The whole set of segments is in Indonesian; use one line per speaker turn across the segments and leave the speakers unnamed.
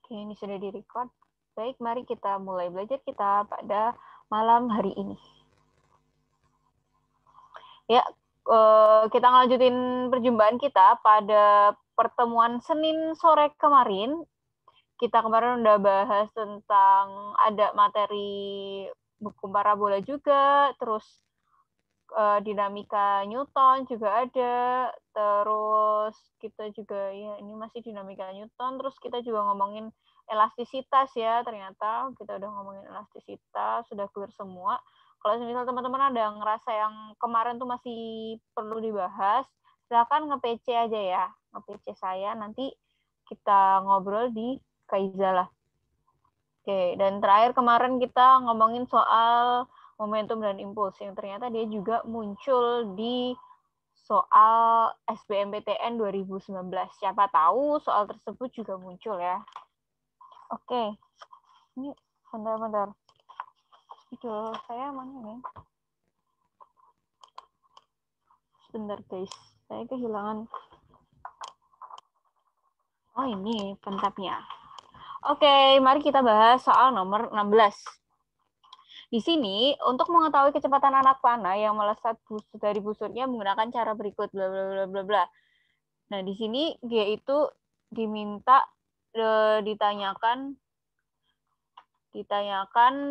Oke, ini sudah direcord. Baik, mari kita mulai belajar kita pada malam hari ini. Ya, kita lanjutin perjumpaan kita pada pertemuan Senin sore kemarin. Kita kemarin udah bahas tentang ada materi buku parabola juga, terus dinamika Newton juga ada, terus kita juga ya ini masih dinamika Newton, terus kita juga ngomongin elastisitas ya, ternyata kita udah ngomongin elastisitas, sudah clear semua. Kalau misal teman-teman ada yang ngerasa yang kemarin tuh masih perlu dibahas, silakan nge-PC aja ya, nge-PC saya, nanti kita ngobrol di Kaiza lah. Oke, dan terakhir kemarin kita ngomongin soal momentum dan impuls yang ternyata dia juga muncul di soal SBMPTN 2019. Siapa tahu soal tersebut juga muncul ya. Oke, ini bentar-bentar. Video saya mana nih? Sebentar guys, saya kehilangan. Oh ini pentapnya. Oke, mari kita bahas soal nomor 16. Di sini, untuk mengetahui kecepatan anak panah yang melesat dari busurnya menggunakan cara berikut, bla bla bla bla bla. Nah, di sini dia itu diminta ditanyakan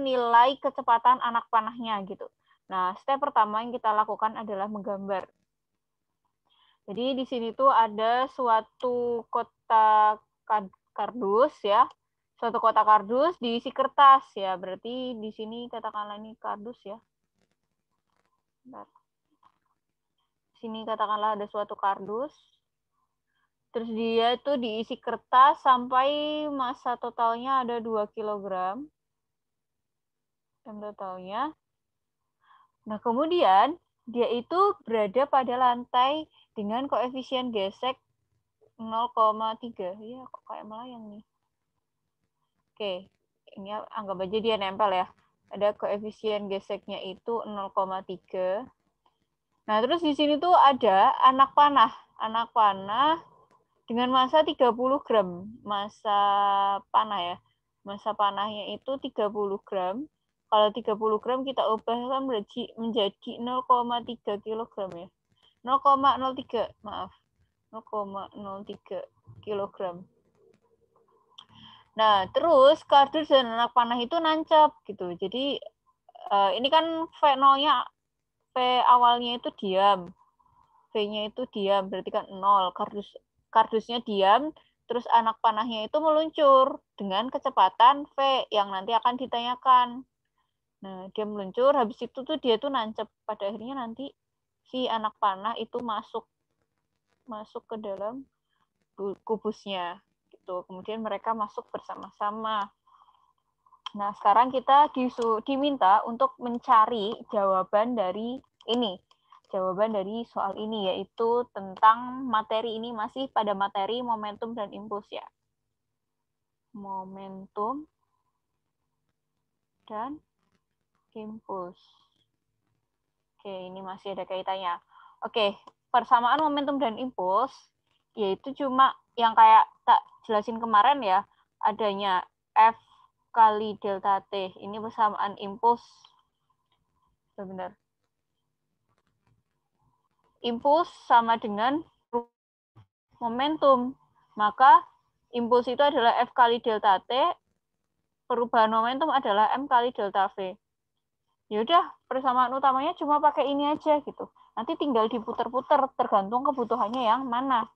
nilai kecepatan anak panahnya gitu. Nah, step pertama yang kita lakukan adalah menggambar. Jadi di sini tuh ada suatu kotak kardus ya. Suatu kotak kardus diisi kertas ya. Berarti di sini katakanlah ini kardus ya. Bentar. Sini katakanlah ada suatu kardus. Terus dia itu diisi kertas sampai massa totalnya ada 2 kg. Totalnya. Nah, kemudian dia itu berada pada lantai dengan koefisien gesek 0,3. Iya, kok kayak melayang nih. Oke, ini anggap aja dia nempel ya. Ada koefisien geseknya itu 0,3. Nah, terus di sini tuh ada anak panah. Anak panah dengan massa 30 gram. Massa panah ya. Massa panahnya itu 30 gram. Kalau 30 gram kita ubahkan menjadi 0,3 kilogram ya. 0,03, maaf. 0,03 kilogram. Nah, terus kardus dan anak panah itu nancap gitu. Jadi ini kan V0-nya, V awalnya itu diam. V-nya itu diam, berarti kan 0. Kardusnya diam, terus anak panahnya itu meluncur dengan kecepatan V yang nanti akan ditanyakan. Nah, dia meluncur, habis itu tuh dia tuh nancep. Pada akhirnya nanti si anak panah itu masuk ke dalam kubusnya. Gitu. Kemudian mereka masuk bersama-sama. Nah, sekarang kita diminta untuk mencari jawaban dari ini. Jawaban dari soal ini, yaitu tentang materi ini masih pada materi momentum dan impuls ya. Momentum dan impuls. Oke, ini masih ada kaitannya. Oke, persamaan momentum dan impuls, yaitu cuma yang kayak tak jelasin kemarin ya, adanya F kali delta T. Ini persamaan impuls. Benar. Impuls sama dengan momentum. Maka impuls itu adalah F kali delta T, perubahan momentum adalah M kali delta V. Yaudah, persamaan utamanya cuma pakai ini aja gitu. Nanti tinggal diputer-puter tergantung kebutuhannya yang mana.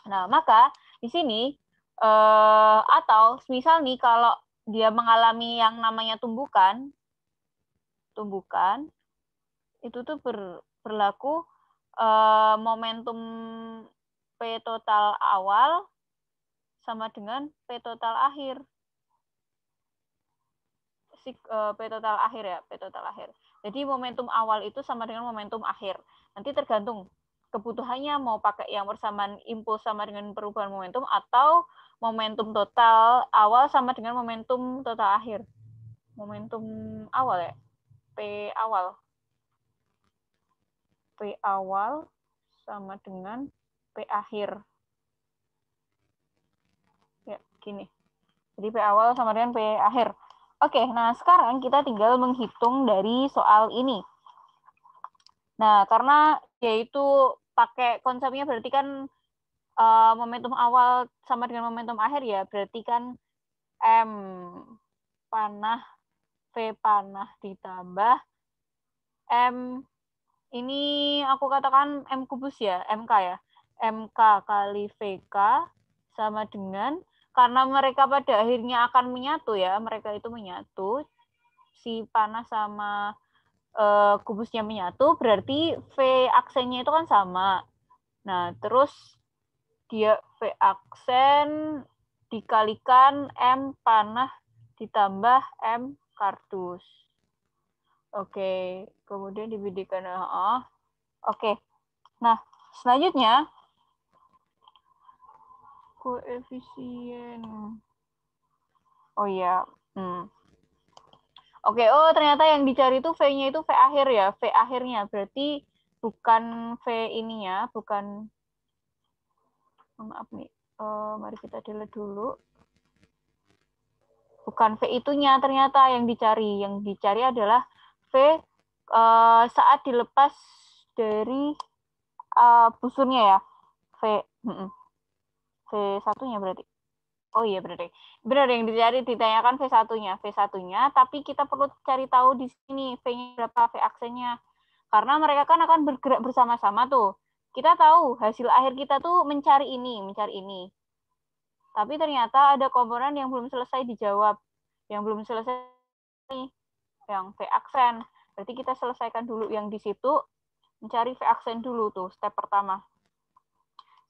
Nah, maka di sini atau misal nih kalau dia mengalami yang namanya tumbukan itu tuh berlaku momentum P total awal sama dengan P total akhir. P total akhir ya, P total akhir. Jadi momentum awal itu sama dengan momentum akhir. Nanti tergantung kebutuhannya mau pakai yang persamaan impuls sama dengan perubahan momentum atau momentum total awal sama dengan momentum total akhir. Momentum awal ya, P awal. P awal sama dengan P akhir. Ya, gini. Jadi P awal sama dengan P akhir. Oke, nah sekarang kita tinggal menghitung dari soal ini. Nah, karena yaitu pakai konsepnya berarti kan momentum awal sama dengan momentum akhir ya, berarti kan M panah, V panah ditambah M, ini aku katakan M kubus ya, MK ya. MK kali VK sama dengan, karena mereka pada akhirnya akan menyatu ya, mereka itu menyatu, si panah sama kubusnya menyatu, berarti V aksennya itu kan sama. Nah, terus dia V aksen dikalikan M panah ditambah M kardus. Oke, kemudian dibidikan. Oke, nah selanjutnya koefisien. Oh ya, Oke, oh ternyata yang dicari itu V-nya itu V akhir ya, V akhirnya. Berarti bukan V ininya, bukan, maaf nih, mari kita delete dulu. Bukan V itunya ternyata yang dicari. Yang dicari adalah V saat dilepas dari busurnya ya. V1-nya berarti. Oh iya berarti. Benar yang dicari ditanyakan V1-nya. V1-nya, tapi kita perlu cari tahu di sini V-nya berapa, V aksennya. Karena mereka kan akan bergerak bersama-sama tuh. Kita tahu hasil akhir kita tuh mencari ini, mencari ini. Tapi ternyata ada komponen yang belum selesai dijawab. Yang belum selesai yang V aksen. Berarti kita selesaikan dulu yang di situ, mencari V aksen dulu tuh, step pertama.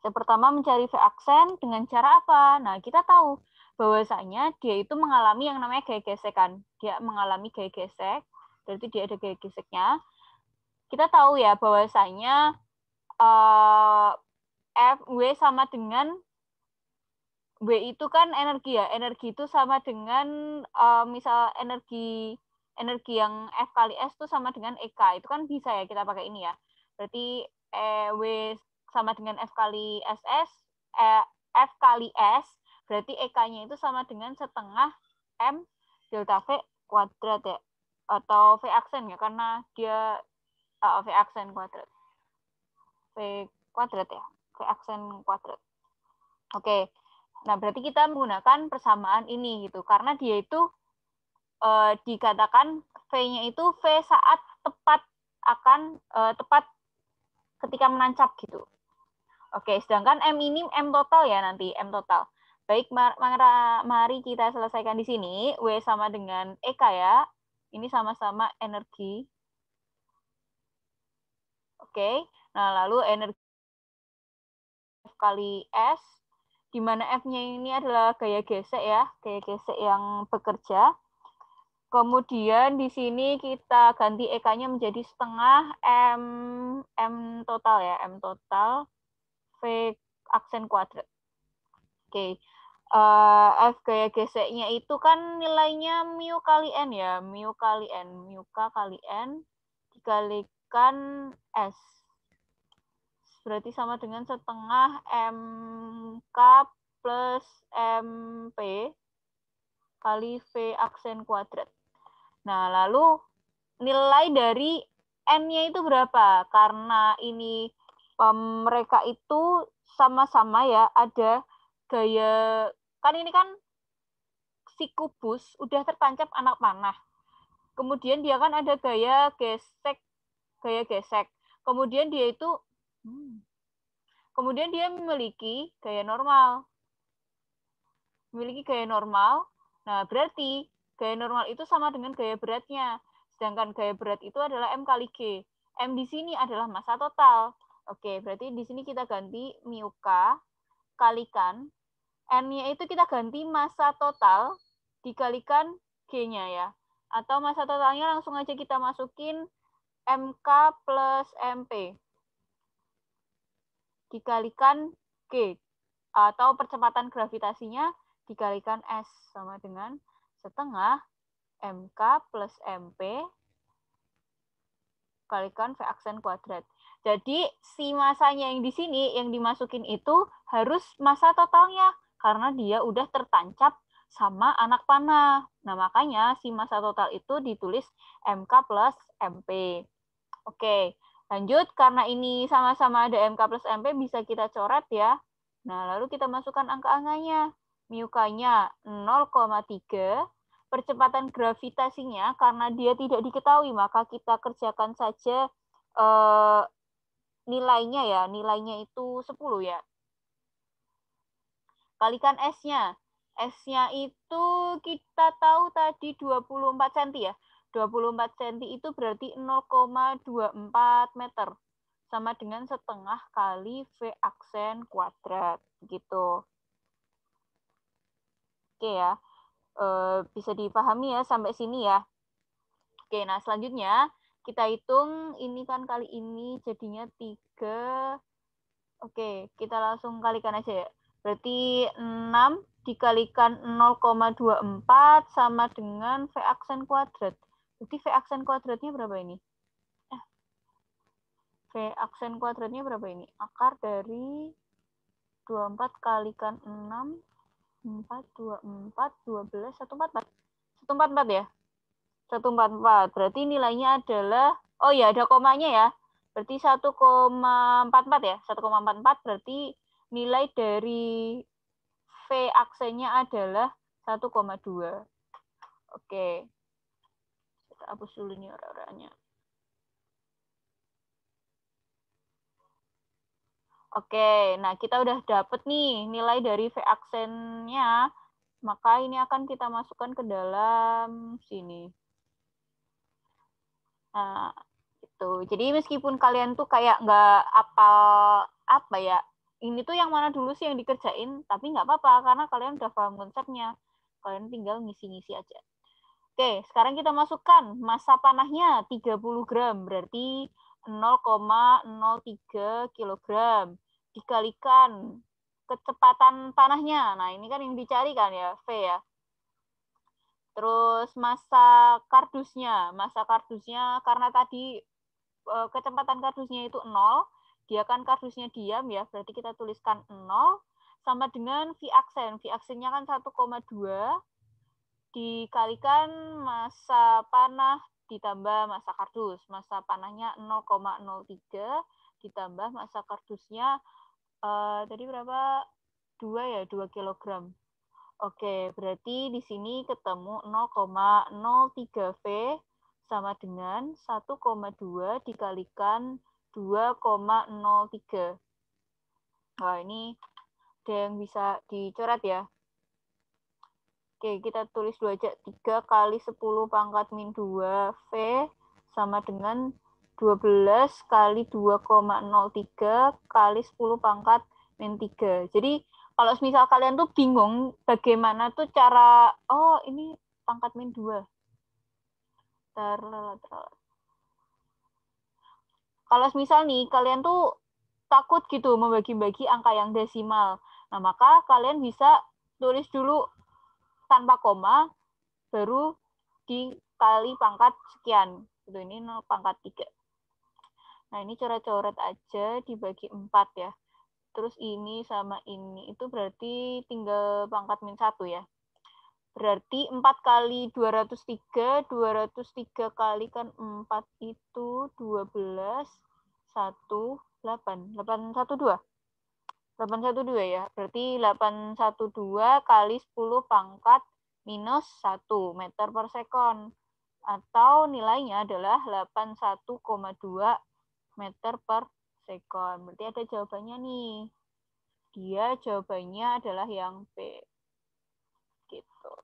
Step pertama mencari V aksen dengan cara apa? Nah, kita tahu bahwasanya dia itu mengalami yang namanya gaya gesekan. Dia mengalami gaya gesek, berarti dia ada gaya geseknya. Kita tahu ya bahwasanya W sama dengan W itu kan energi ya. Energi itu sama dengan misal energi yang F kali S itu sama dengan EK. Itu kan bisa ya kita pakai ini ya. Berarti W sama dengan F kali SS, F kali S, berarti EK-nya itu sama dengan setengah M delta V kuadrat ya. Atau V aksen ya, karena dia V aksen kuadrat. V kuadrat ya, V aksen kuadrat. Oke, nah berarti kita menggunakan persamaan ini gitu, karena dia itu dikatakan V-nya itu V saat tepat akan tepat ketika menancap gitu. Oke, sedangkan M ini M total ya nanti, M total. Baik, mari kita selesaikan di sini. W sama dengan EK ya. Ini sama-sama energi. Oke, nah lalu energi F kali S, di mana F-nya ini adalah gaya gesek ya, gaya gesek yang bekerja. Kemudian di sini kita ganti EK-nya menjadi setengah M total ya, M total V aksen kuadrat. Oke, F gaya geseknya itu kan nilainya mu kali N ya, mu kali N, mu K kali N dikalikan S. Berarti sama dengan setengah MK plus MP kali V aksen kuadrat. Nah, lalu nilai dari N-nya itu berapa? Karena ini mereka itu sama-sama ya, ada gaya, kan ini kan si kubus udah tertancap anak panah. Kemudian dia kan ada gaya gesek. Kemudian dia itu memiliki gaya normal. Nah, berarti gaya normal itu sama dengan gaya beratnya. Sedangkan gaya berat itu adalah M kali G. M di sini adalah massa total. Oke, berarti di sini kita ganti mu K kalikan N-nya itu kita ganti massa total dikalikan G-nya ya. Atau massa totalnya langsung aja kita masukin MK plus MP dikalikan G. Atau percepatan gravitasinya dikalikan S sama dengan setengah MK plus MP kalikan V aksen kuadrat. Jadi si masanya yang di sini yang dimasukin itu harus massa totalnya karena dia udah tertancap sama anak panah. Nah, makanya si massa total itu ditulis MK plus MP. Oke, lanjut. Karena ini sama-sama ada MK plus MP, bisa kita coret ya. Nah, lalu kita masukkan angka-angkanya. Mu-nya 0,3. Percepatan gravitasinya, karena dia tidak diketahui, maka kita kerjakan saja nilainya ya. Nilainya itu 10 ya. Kalikan S-nya. S-nya itu kita tahu tadi 24 cm ya. 24 cm itu berarti 0,24 meter. Sama dengan setengah kali V aksen kuadrat. Gitu. Oke ya. Bisa dipahami ya sampai sini ya. Oke, nah selanjutnya kita hitung ini kan kali ini jadinya 3. Oke, kita langsung kalikan aja ya. Berarti 6 dikalikan 0,24 sama dengan V aksen kuadrat. Berarti V aksen kuadratnya berapa ini? V aksen kuadratnya berapa ini? Akar dari 24 kalikan 6, 4, 24, 12, 144. 144 ya? 144. Berarti nilainya adalah, oh ya ada komanya ya. Berarti 1,44 ya. 1,44 berarti nilai dari V aksennya adalah 1,2. Oke. Kita hapus dulu nih orang-orangnya. Oke, nah kita udah dapet nih nilai dari V aksennya. Maka ini akan kita masukkan ke dalam sini. Nah, itu. Jadi meskipun kalian tuh kayak nggak apal apa ya, ini tuh yang mana dulu sih yang dikerjain, tapi nggak apa-apa karena kalian udah paham konsepnya. Kalian tinggal ngisi-ngisi aja. Oke, sekarang kita masukkan massa panahnya 30 gram, berarti 0,03 kilogram. Dikalikan kecepatan panahnya. Nah, ini kan yang dicari kan ya, V ya. Terus massa kardusnya. Massa kardusnya karena tadi kecepatan kardusnya itu 0, dia kan kardusnya diam ya, berarti kita tuliskan 0 sama dengan V aksen. V aksennya kan 1,2 dikalikan massa panah ditambah massa kardus. Massa panahnya 0,03 ditambah massa kardusnya tadi berapa? 2 ya, 2 kilogram. Oke, berarti di sini ketemu 0,03 V sama dengan 1,2 dikalikan 2,03. Wah, ini ada yang bisa dicoret ya. Oke, kita tulis 2 aja. 3 kali 10 pangkat min 2 V sama dengan 12 kali 2,03 kali 10 pangkat min 3. Jadi, kalau misal kalian tuh bingung bagaimana tuh cara, oh ini pangkat min 2. Kalau misal nih, kalian tuh takut gitu membagi-bagi angka yang desimal. Nah, maka kalian bisa tulis dulu tanpa koma, baru dikali pangkat sekian. Itu ini 0 pangkat 3. Nah, ini coret-coret aja dibagi 4 ya. Terus ini sama ini, itu berarti tinggal pangkat min 1 ya. Berarti 4 kali 203, 203 kali kan 4 itu 12, 1, 8. 812. 812 ya. Berarti 812 kali 10 pangkat minus 1 meter per sekon. Atau nilainya adalah 81,2 meter per sekon. Berarti ada jawabannya nih. Dia jawabannya adalah yang B. Gitu.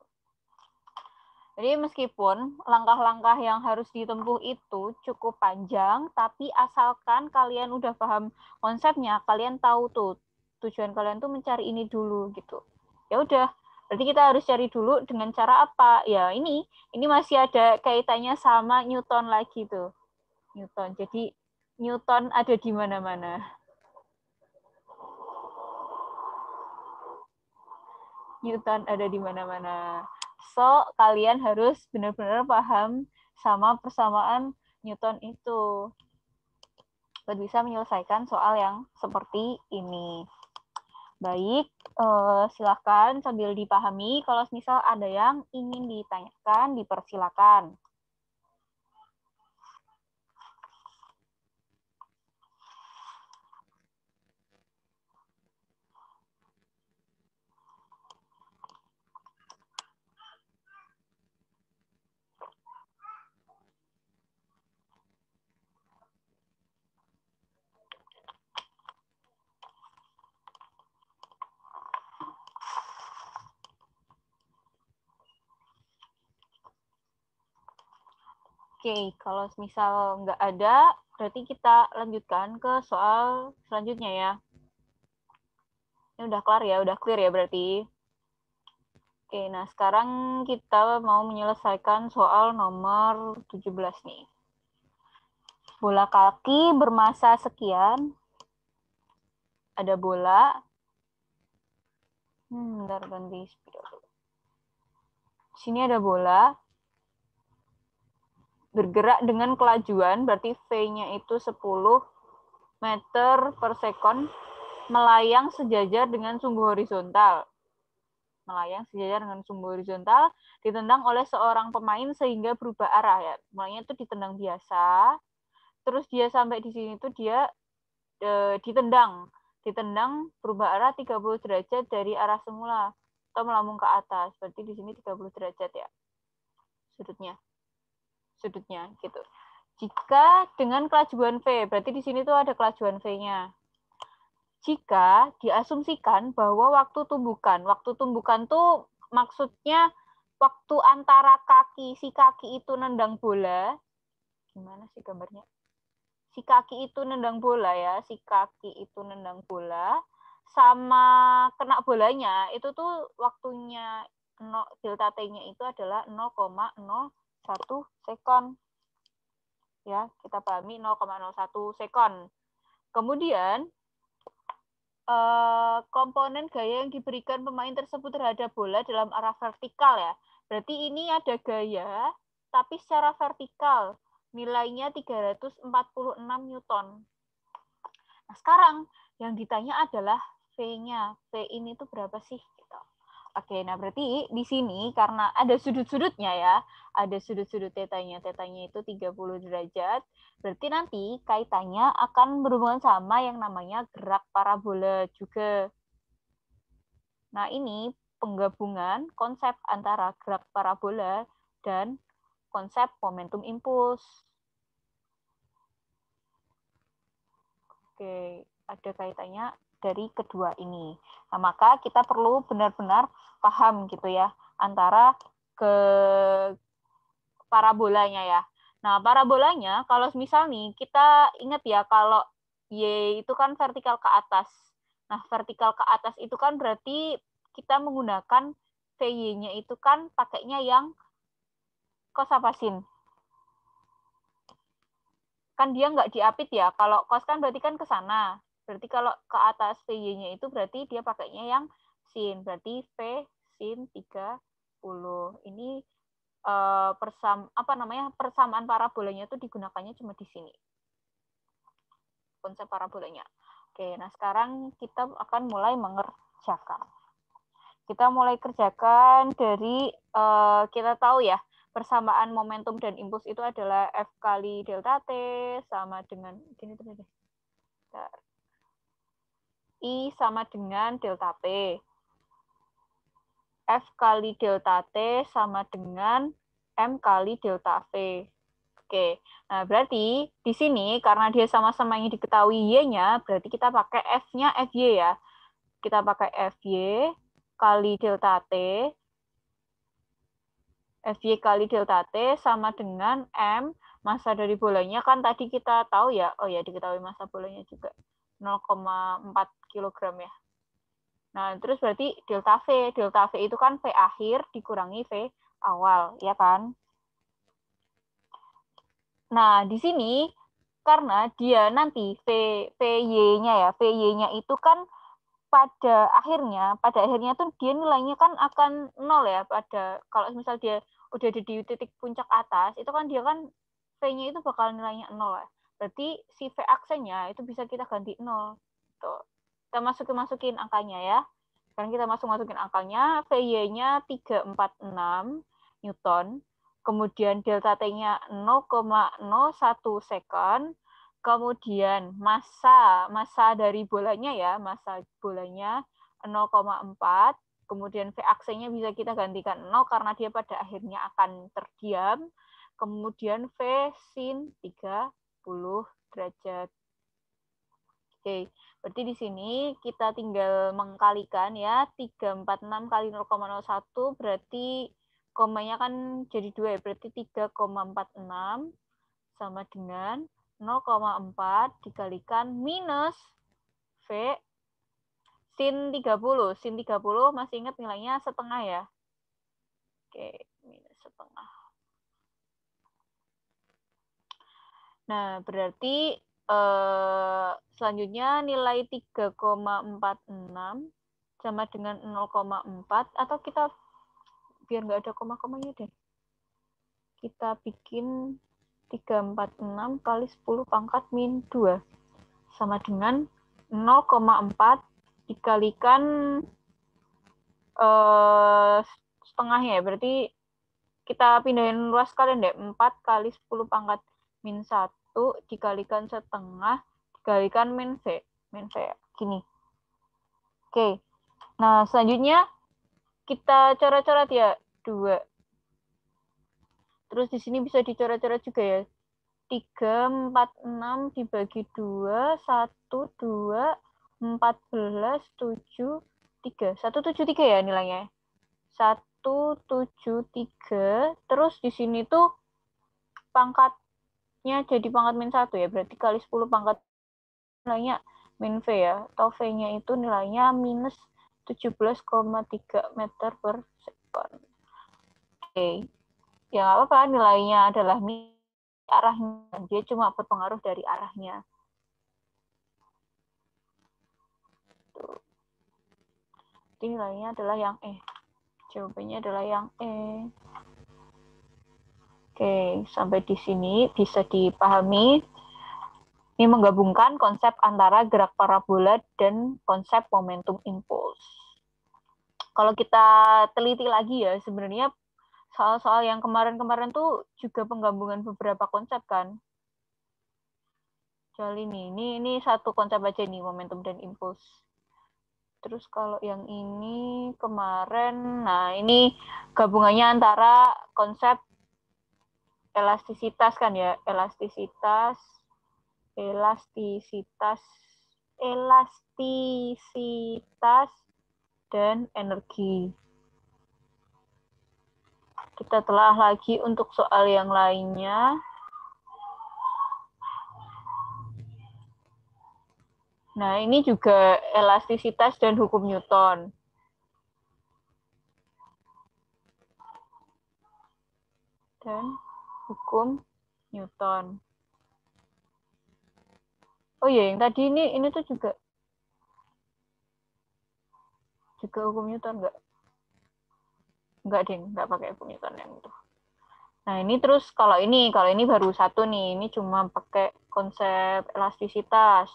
Jadi meskipun langkah-langkah yang harus ditempuh itu cukup panjang, tapi asalkan kalian udah paham konsepnya, kalian tahu tuh tujuan kalian tuh mencari ini dulu gitu. Ya udah, berarti kita harus cari dulu dengan cara apa? Ya ini masih ada kaitannya sama Newton lagi tuh. Newton. Jadi Newton ada di mana-mana. Newton ada di mana-mana. So, kalian harus benar-benar paham sama persamaan Newton itu. Buat bisa menyelesaikan soal yang seperti ini. Baik, Silahkan sambil dipahami. Kalau misal ada yang ingin ditanyakan, dipersilakan. Oke, kalau misal nggak ada, berarti kita lanjutkan ke soal selanjutnya ya. Ini udah kelar ya, udah clear ya berarti. Oke, nah sekarang kita mau menyelesaikan soal nomor 17 nih. Bola kaki bermassa sekian. Ada bola. Bentar ganti spidol. Sini ada bola. Bergerak dengan kelajuan, berarti V-nya itu 10 meter per sekon, melayang sejajar dengan sumbu horizontal. Melayang sejajar dengan sumbu horizontal, ditendang oleh seorang pemain sehingga berubah arah ya. Mulanya itu ditendang biasa, terus dia sampai di sini tuh dia ditendang berubah arah 30 derajat dari arah semula atau melambung ke atas. Berarti di sini 30 derajat ya. Sudutnya gitu. Jika dengan kelajuan V, berarti di sini tuh ada kelajuan V-nya. Jika diasumsikan bahwa waktu tumbukan tuh maksudnya waktu antara si kaki itu nendang bola, gimana sih gambarnya? Si kaki itu nendang bola ya, si kaki itu nendang bola, sama kena bolanya, itu tuh waktunya delta T-nya itu adalah 0,01 sekon. Ya, kita pahami 0,01 sekon. Kemudian, komponen gaya yang diberikan pemain tersebut terhadap bola dalam arah vertikal ya. Berarti ini ada gaya, tapi secara vertikal. Nilainya 346 Newton. Nah, sekarang yang ditanya adalah V-nya. V ini tuh berapa sih? Gitu. Oke, nah berarti di sini karena ada sudut-sudutnya ya, ada sudut-sudut tetanya itu 30 derajat, berarti nanti kaitannya akan berhubungan sama yang namanya gerak parabola juga. Nah, ini penggabungan konsep antara gerak parabola dan konsep momentum impuls. Oke, ada kaitannya dari kedua ini. Nah, maka kita perlu benar-benar paham gitu ya antara ke parabolanya ya. Nah, parabolanya kalau misal nih kita ingat ya kalau Y itu kan vertikal ke atas. Nah, vertikal ke atas itu kan berarti kita menggunakan VY-nya itu kan pakainya yang cos apa sin? Kan dia nggak diapit ya. Kalau cos kan berarti kan ke sana. Berarti kalau ke atas VY-nya itu berarti dia pakainya yang sin. Berarti V sin 30. Ini persamaan parabolanya itu digunakannya cuma di sini. Konsep parabolanya. Oke, nah sekarang kita akan mulai mengerjakan. Kita mulai kerjakan dari kita tahu ya, persamaan momentum dan impuls itu adalah F kali delta T sama dengan gini tuh deh. I sama dengan delta P. F kali delta T sama dengan M kali delta V. Oke, nah berarti di sini karena dia sama-sama yang diketahui Y-nya, berarti kita pakai F-nya FY ya. Kita pakai FY kali delta T, FY kali delta T sama dengan M, massa dari bolanya kan tadi kita tahu ya, oh ya diketahui massa bolanya juga, 0,4 kg ya. Nah, terus berarti delta V itu kan V akhir dikurangi V awal, ya kan? Nah, di sini karena dia nanti VY-nya ya, VY-nya itu kan pada akhirnya tuh dia nilainya kan akan 0 ya pada kalau misal dia udah di titik puncak atas, itu kan dia kan V-nya itu bakal nilainya 0 ya. Berarti si V aksennya itu bisa kita ganti 0. Tuh. Kita masukin angkanya ya. Kan kita masukin angkanya, VY-nya 346 Newton, kemudian delta T-nya 0,01 second, kemudian massa dari bolanya ya, massa bolanya 0,4, kemudian V aksenya bisa kita gantikan 0 karena dia pada akhirnya akan terdiam, kemudian V sin 30 derajat. Oke, berarti di sini kita tinggal mengkalikan ya, 346 kali 0,01 berarti komanya kan jadi 2 ya, berarti 3,46 sama dengan 0,4 dikalikan minus V sin 30. Sin 30 masih ingat nilainya setengah ya? Oke, minus setengah. Nah, berarti selanjutnya nilai 3,46 sama dengan 0,4, atau kita biar nggak ada koma-komanya deh. Kita bikin 346 kali 10 pangkat min 2 sama dengan 0,4 dikalikan setengahnya ya. Berarti kita pindahin luas kalian deh. 4 kali 10 pangkat min 1 dikalikan setengah dikalikan min V. Min V gini. Oke. Nah, selanjutnya kita coret-coret ya. 2. Terus di sini bisa dicoret-coret juga ya. 3, 4, 6 dibagi 2, 1, 2, 14, 7, 3. 173 ya nilainya. 173. Terus di sini tuh pangkatnya jadi pangkat min 1 ya. Berarti kali 10 pangkat nilainya min V ya. Atau V-nya itu nilainya minus 17,3 meter per second. Oke. Ya nggak apa-apa, nilainya adalah arahnya. Dia cuma berpengaruh dari arahnya. Tuh. Jadi nilainya adalah yang E. Jawabannya adalah yang E. Oke, sampai di sini bisa dipahami. Ini menggabungkan konsep antara gerak parabola dan konsep momentum impuls. Kalau kita teliti lagi ya, sebenarnya soal-soal yang kemarin-kemarin tuh juga penggabungan beberapa konsep kan. Soal ini satu konsep aja nih, momentum dan impuls. Terus kalau yang ini kemarin, nah ini gabungannya antara konsep elastisitas kan ya, elastisitas dan energi. Kita telah lagi untuk soal yang lainnya. Nah, ini juga elastisitas dan hukum Newton. Dan hukum Newton. Oh iya, yang tadi ini tuh juga hukum Newton enggak? Enggak, ding, enggak pakai hukum Newton yang itu. Nah, ini terus kalau ini baru satu nih, ini cuma pakai konsep elastisitas.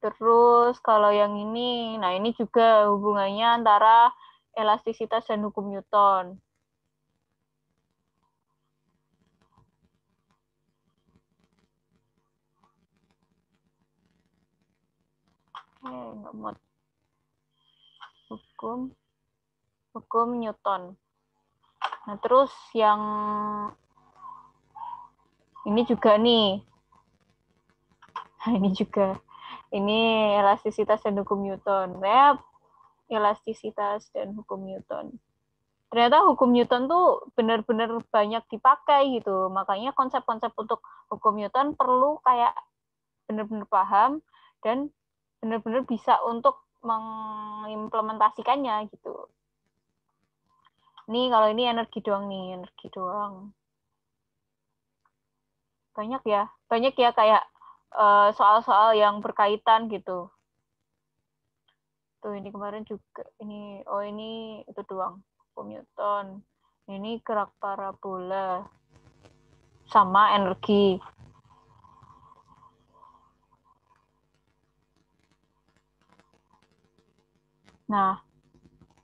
Terus kalau yang ini, nah ini juga hubungannya antara elastisitas dan hukum Newton. Nggak hukum Newton. Nah, terus yang ini juga nih. Nah, ini juga. Ini elastisitas dan hukum Newton. Elastisitas dan hukum Newton. Ternyata hukum Newton tuh benar-benar banyak dipakai gitu. Makanya konsep-konsep untuk hukum Newton perlu kayak benar-benar paham dan benar-benar bisa untuk mengimplementasikannya gitu. Nih kalau ini energi doang nih, energi doang. Banyak ya kayak soal-soal yang berkaitan gitu. Tuh ini kemarin juga ini itu doang hukum Newton. Ini gerak parabola sama energi. Nah,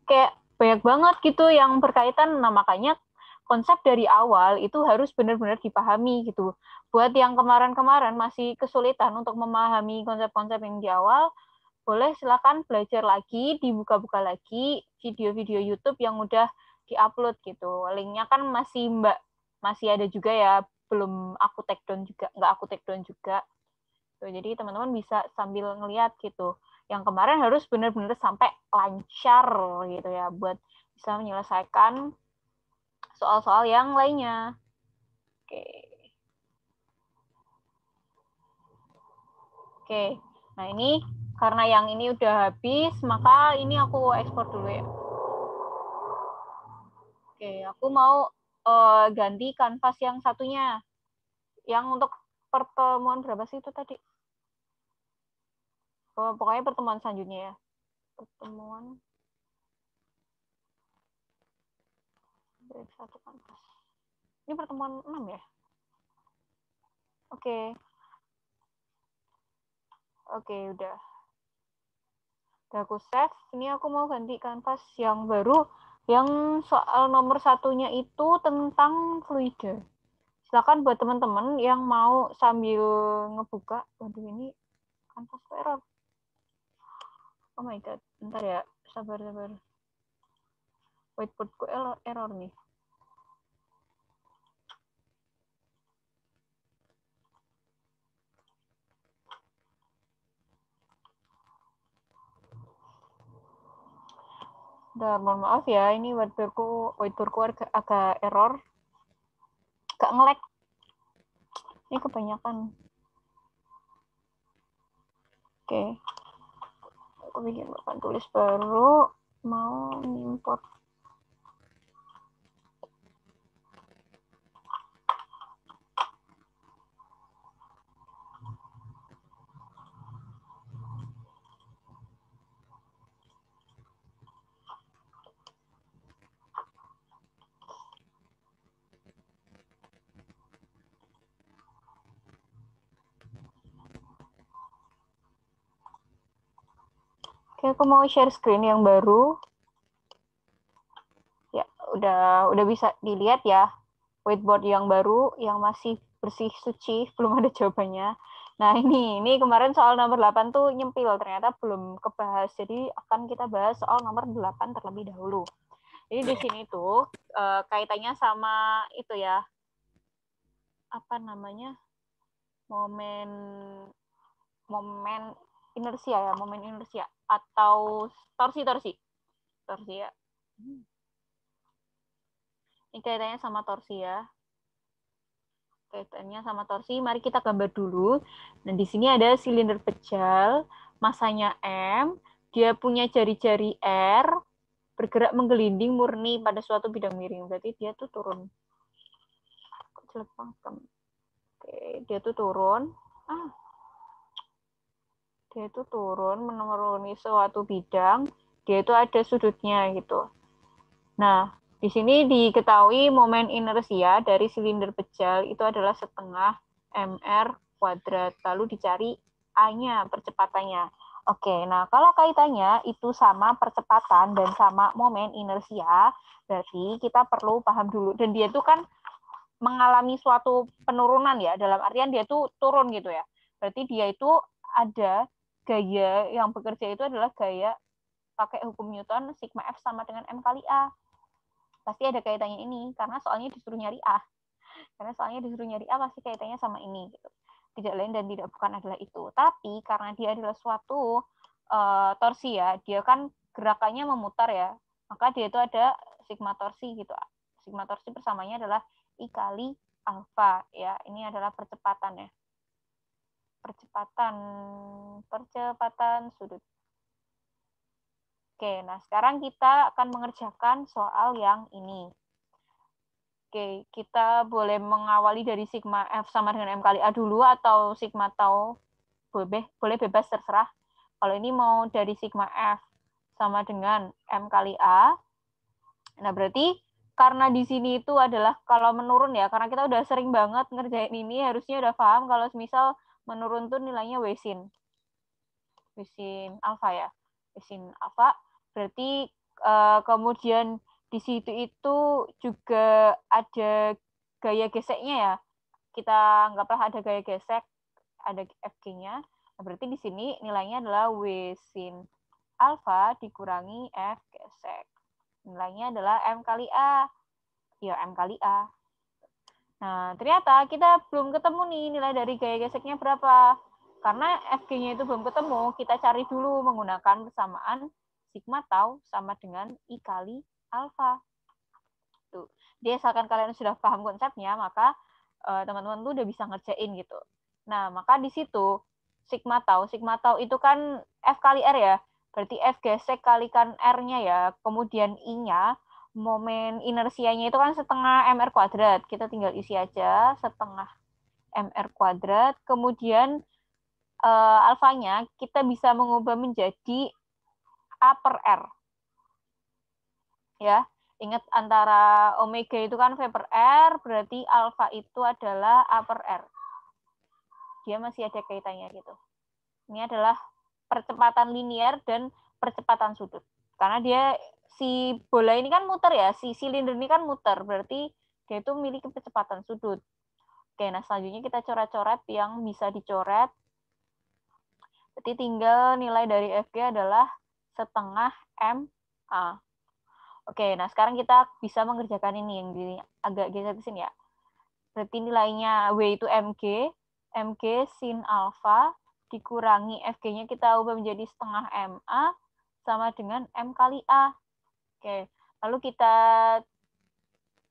kayak banyak banget gitu yang berkaitan. Nah, makanya konsep dari awal itu harus benar-benar dipahami gitu. Buat yang kemarin-kemarin masih kesulitan untuk memahami konsep-konsep yang di awal, boleh silakan belajar lagi, dibuka-buka lagi video-video YouTube yang udah diupload gitu. Linknya kan masih ada juga ya, belum aku take down juga, nggak aku take down juga. Tuh, jadi teman-teman bisa sambil ngeliat gitu. Yang kemarin harus benar-benar sampai lancar gitu ya, buat bisa menyelesaikan soal-soal yang lainnya. Oke. Oke. Nah, ini karena yang ini udah habis, maka ini aku ekspor dulu ya. Oke, aku mau ganti kanvas yang satunya. Yang untuk pertemuan berapa sih itu tadi? Pokoknya pertemuan selanjutnya ya. Pertemuan satu kanvas. Ini pertemuan 6 ya? Oke. Oke, udah. Udah aku save. Ini aku mau ganti kanvas yang baru. Yang soal nomor satunya itu tentang fluida. Silakan buat teman-teman yang mau sambil ngebuka. Waduh, ini kanvas error. Oh my god, bentar ya. Sabar. Whiteboardku error nih. Dan mohon maaf ya, ini whiteboardku agak error. Agak nge-lag. Ini kebanyakan. Oke. Aku bikin papan tulis baru. Mau import. Oke, aku mau share screen yang baru. Ya, udah bisa dilihat ya. Whiteboard yang baru, yang masih bersih suci, belum ada jawabannya. Nah, ini kemarin soal nomor 8 tuh nyempil, ternyata belum kebahas. Jadi akan kita bahas soal nomor 8 terlebih dahulu. Jadi di sini tuh kaitannya sama itu ya, apa namanya, momen inersia atau torsi ya. Ini kaitannya sama torsi ya. Kaitannya sama torsi, mari kita gambar dulu. Nah, di sini ada silinder pejal, masanya M, dia punya jari-jari R, bergerak menggelinding murni pada suatu bidang miring. Berarti dia tuh turun. Kok jelek banget kamu? Oke, dia tuh turun. Dia itu turun menuruni suatu bidang, dia itu ada sudutnya gitu. Nah, di sini diketahui momen inersia dari silinder pejal itu adalah setengah mr kuadrat. Lalu dicari A-nya, percepatannya. Oke, nah kalau kaitannya itu sama percepatan dan sama momen inersia, berarti kita perlu paham dulu. Dan dia itu kan mengalami suatu penurunan ya, dalam artian dia tuh turun gitu ya. Berarti dia itu ada gaya yang bekerja itu adalah gaya pakai hukum Newton, sigma F sama dengan M kali A. Pasti ada kaitannya ini, karena soalnya disuruh nyari A. Karena soalnya disuruh nyari A, pasti kaitannya sama ini. Gitu. Tidak lain dan tidak bukan adalah itu. Tapi karena dia adalah suatu torsi ya, dia kan gerakannya memutar ya, maka dia itu ada sigma torsi gitu. Sigma torsi persamanya adalah I kali alfa ya. Ini adalah percepatan ya. Percepatan sudut. Oke, nah sekarang kita akan mengerjakan soal yang ini. Oke, kita boleh mengawali dari sigma F sama dengan M kali A dulu, atau sigma tau, boleh bebas terserah. Kalau ini mau dari sigma F sama dengan M kali A, nah berarti karena di sini itu adalah kalau menurun ya, karena kita udah sering banget ngerjain ini, harusnya udah paham kalau misal menurun tuh nilainya Wsin alfa ya. Wsin alfa Berarti kemudian di situ itu juga ada gaya geseknya ya. Kita anggaplah ada gaya gesek, ada FG-nya. Nah, berarti di sini nilainya adalah W sin alfa dikurangi F gesek. Nilainya adalah M kali A. Ya, M kali A. Nah, ternyata kita belum ketemu nih nilai dari gaya geseknya berapa. Karena FG-nya itu belum ketemu, kita cari dulu menggunakan persamaan sigma tau sama dengan I kali alfa. Tuh. Jadi asalkan kalian sudah paham konsepnya, maka teman-teman tuh udah bisa ngerjain gitu. Nah, maka di situ sigma tau itu kan F kali R ya. Berarti F gesek kalikan R-nya ya. Kemudian I-nya, momen inersianya itu kan setengah MR kuadrat. Kita tinggal isi aja setengah MR kuadrat. Kemudian alfanya kita bisa mengubah menjadi A per R. Ya, ingat antara omega itu kan V per R, berarti alfa itu adalah A per R. Dia masih ada kaitannya gitu. Ini adalah percepatan linear dan percepatan sudut. Karena dia si bola ini kan muter ya, si silinder ini kan muter, berarti dia itu memiliki percepatan sudut. Oke, nah selanjutnya kita coret-coret yang bisa dicoret. Jadi tinggal nilai dari FG adalah setengah MA. Oke, nah sekarang kita bisa mengerjakan ini yang agak geser ke sini ya. Berarti nilainya W itu MG sin alfa dikurangi FG-nya kita ubah menjadi setengah MA sama dengan M kali A. Oke, lalu kita,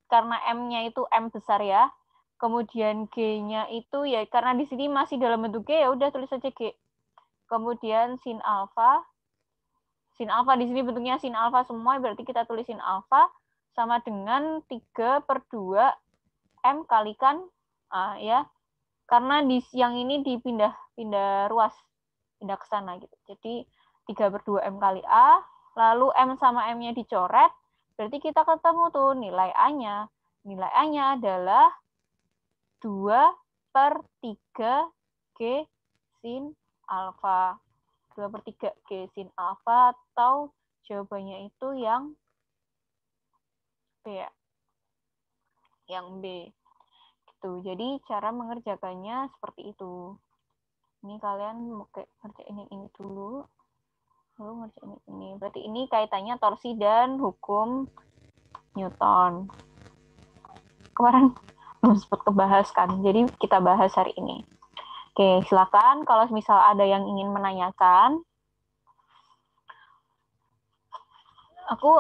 karena M-nya itu M besar ya, kemudian G-nya itu ya, karena di sini masih dalam bentuk G, ya udah tulis aja G. Kemudian sin alfa di sini bentuknya sin alfa semua, berarti kita tulis sin alfa sama dengan 3/2 M kalikan A ya. Karena di yang ini pindah ruas, pindah ke sana gitu. Jadi 3/2 M kali A, lalu M sama M-nya dicoret, berarti kita ketemu tuh nilai A-nya. Nilai A-nya adalah 2/3 G sin alfa. 2/3 G sin alfa, atau jawabannya itu yang B ya. Yang B. Gitu. Jadi cara mengerjakannya seperti itu. Ini kalian ngerjain ini dulu. Lalu ngerjain ini. Berarti ini kaitannya torsi dan hukum Newton. Kemarin belum sempat kebahas kan. Jadi kita bahas hari ini. Oke, silakan kalau misal ada yang ingin menanyakan. Aku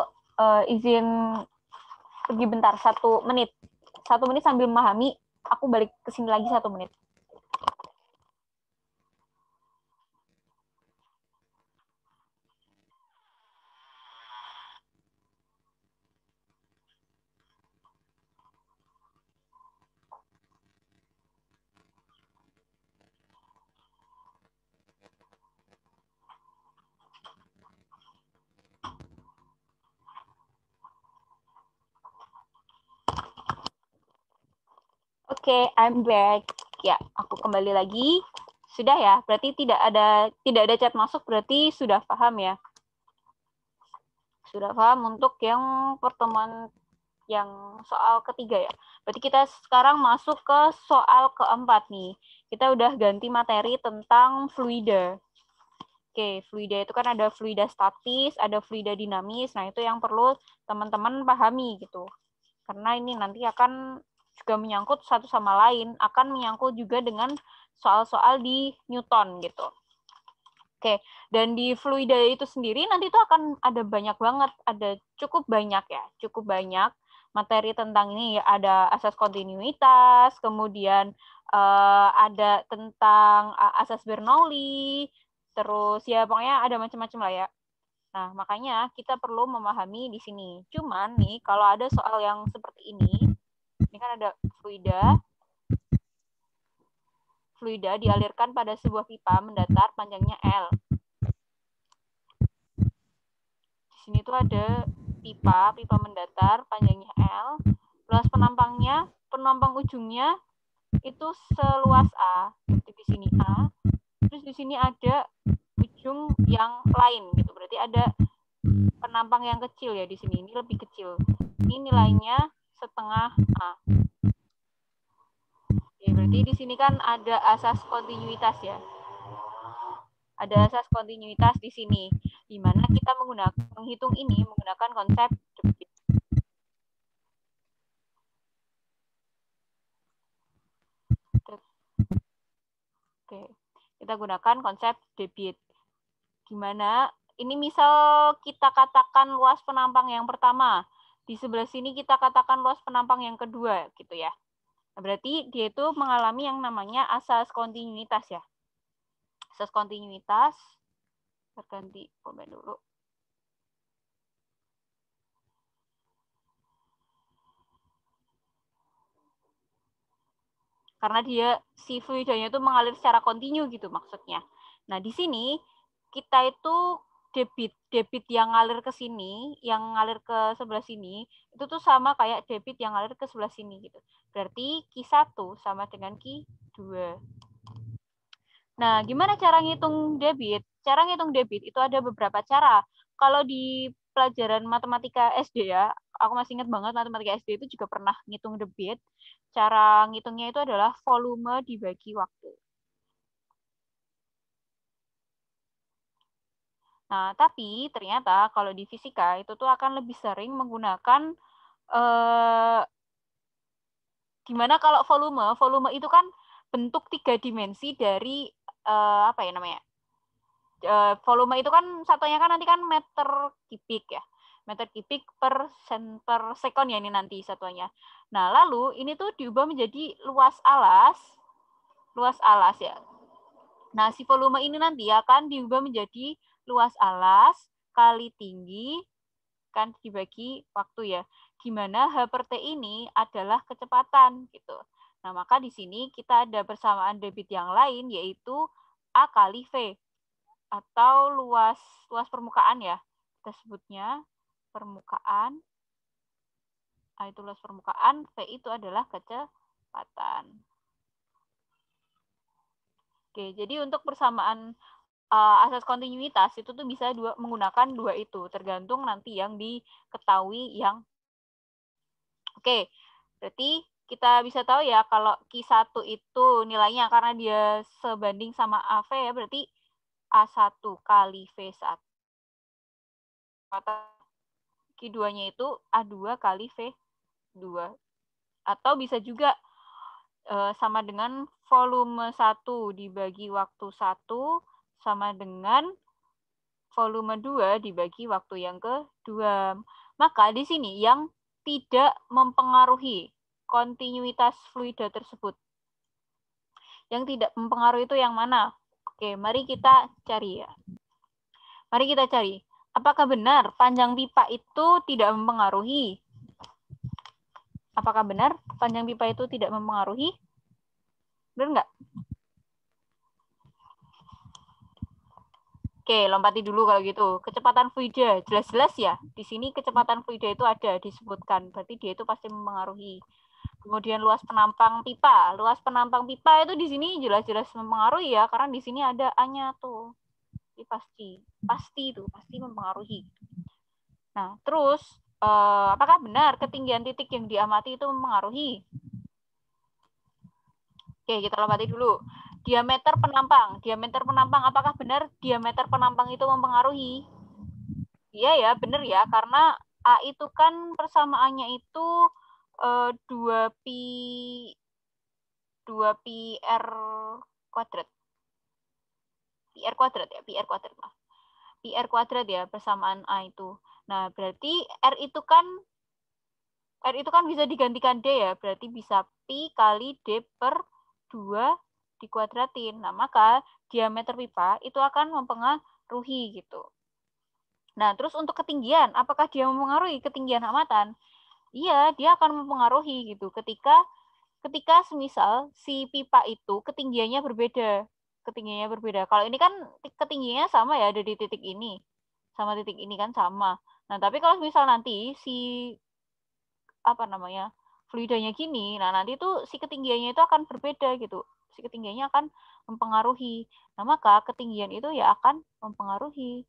izin pergi bentar, 1 menit. 1 menit sambil memahami, aku balik ke sini lagi 1 menit. Oke, I'm back. Ya, aku kembali lagi. Sudah ya, berarti tidak ada chat masuk, berarti sudah paham ya. Sudah paham untuk yang pertemuan yang soal ketiga ya. Berarti kita sekarang masuk ke soal keempat nih. Kita udah ganti materi tentang fluida. Oke, fluida itu kan ada fluida statis, ada fluida dinamis. Nah, itu yang perlu teman-teman pahami gitu. Karena ini nanti akan juga menyangkut satu sama lain, akan menyangkut juga dengan soal-soal di Newton gitu. Oke, dan di fluida itu sendiri nanti itu akan ada banyak banget, ada cukup banyak materi tentang ini ya, ada asas kontinuitas, kemudian ada tentang asas Bernoulli, terus ya pokoknya ada macam-macam lah ya. Nah, makanya kita perlu memahami di sini. Cuman nih kalau ada soal yang seperti ini kan ada fluida dialirkan pada sebuah pipa mendatar panjangnya L. Di sini tuh ada pipa mendatar panjangnya L. Luas penampang ujungnya itu seluas A. Jadi di sini A. Terus di sini ada ujung yang lain gitu. Berarti ada penampang yang kecil ya di sini. Ini lebih kecil. Ini nilainya setengah A. Oke, berarti di sini kan ada asas kontinuitas ya. Ada asas kontinuitas di sini, di mana kita menghitung ini menggunakan konsep debit. Oke, kita gunakan konsep debit. Gimana? Ini misal kita katakan luas penampang yang pertama, di sebelah sini kita katakan luas penampang yang kedua, gitu ya. Nah, berarti dia itu mengalami yang namanya asas kontinuitas ya. Asas kontinuitas, berganti komen dulu. Karena dia si fluidanya itu mengalir secara kontinu gitu maksudnya. Nah, di sini kita itu debit yang ngalir ke sini, yang ngalir ke sebelah sini, itu tuh sama kayak debit yang ngalir ke sebelah sini gitu. Berarti Q1 sama dengan Q2. Nah, gimana cara ngitung debit? Cara ngitung debit itu ada beberapa cara. Kalau di pelajaran matematika SD ya, aku masih ingat banget matematika SD itu juga pernah ngitung debit. Cara ngitungnya itu adalah volume dibagi waktu. Nah, tapi ternyata kalau di fisika itu tuh akan lebih sering menggunakan gimana kalau volume itu kan bentuk 3 dimensi dari apa ya namanya? Volume itu kan satunya kan nanti kan meter kubik ya. Meter kubik per sekon ya ini nanti satuannya. Nah, lalu ini tuh diubah menjadi luas alas ya. Nah, si volume ini nanti akan diubah menjadi luas alas kali tinggi kan dibagi waktu ya. Gimana H per T ini adalah kecepatan gitu. Nah, maka di sini kita ada persamaan debit yang lain yaitu A kali V atau luas permukaan ya. Kita sebutnya permukaan. A itu luas permukaan, V itu adalah kecepatan. Oke, jadi untuk persamaan asas kontinuitas itu tuh bisa menggunakan dua itu, tergantung nanti yang diketahui yang. Oke, berarti kita bisa tahu ya kalau Q1 itu nilainya karena dia sebanding sama AV ya, berarti A1 kali V1. Q2-nya itu A2 kali V2. Atau bisa juga sama dengan volume 1 dibagi waktu 1 sama dengan volume 2 dibagi waktu yang kedua. Maka di sini yang tidak mempengaruhi kontinuitas fluida tersebut. Yang tidak mempengaruhi itu yang mana? Oke, mari kita cari ya. Mari kita cari. Apakah benar panjang pipa itu tidak mempengaruhi? Apakah benar panjang pipa itu tidak mempengaruhi? Benar nggak? Oke, lompati dulu kalau gitu. Kecepatan fluida, jelas-jelas ya. Di sini kecepatan fluida itu ada disebutkan. Berarti dia itu pasti mempengaruhi. Kemudian luas penampang pipa. Luas penampang pipa itu di sini jelas-jelas mempengaruhi ya, karena di sini ada A-nya tuh. Jadi pasti mempengaruhi. Nah, terus apakah benar ketinggian titik yang diamati itu mempengaruhi? Oke, kita lompati dulu. Diameter penampang. Apakah benar diameter penampang itu mempengaruhi? Iya ya, benar ya. Karena A itu kan persamaannya itu 2pi R kuadrat. Pi R kuadrat ya, Pi R kuadrat. Pi R kuadrat ya persamaan A itu. Nah, berarti R itu kan bisa digantikan D ya. Berarti bisa Pi kali D per 2 dikuadratin. Nah, maka diameter pipa itu akan mempengaruhi gitu. Nah, terus untuk ketinggian, apakah dia mempengaruhi ketinggian amatan? Iya, dia akan mempengaruhi gitu. Ketika semisal si pipa itu ketinggiannya berbeda. Kalau ini kan ketinggiannya sama ya, ada di titik ini. Sama titik ini kan sama. Nah, tapi kalau misal nanti si fluidanya gini, nah nanti tuh si ketinggiannya itu akan berbeda gitu. Si ketinggiannya akan mempengaruhi. Nah, maka ketinggian itu ya akan mempengaruhi.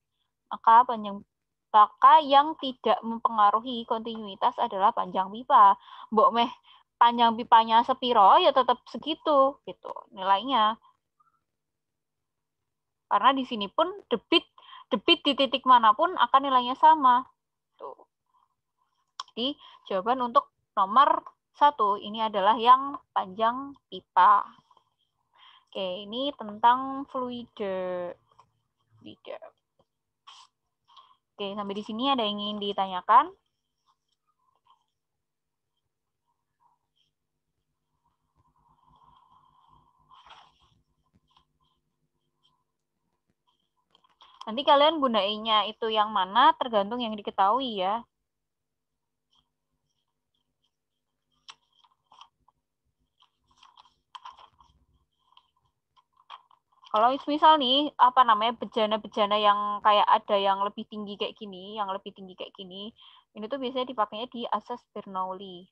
Maka panjang maka yang tidak mempengaruhi kontinuitas adalah panjang pipa. Mbok meh panjang pipanya sepiro ya tetap segitu gitu nilainya. Karena di sini pun debit di titik manapun akan nilainya sama. Tuh. Jadi jawaban untuk nomor 1 ini adalah yang panjang pipa. Oke, ini tentang fluida. Oke, sampai di sini ada yang ingin ditanyakan? Nanti kalian gunainya itu yang mana tergantung yang diketahui ya. Kalau misal nih, apa namanya, bejana-bejana yang kayak ada yang lebih tinggi kayak gini, ini tuh biasanya dipakainya di asas Bernoulli.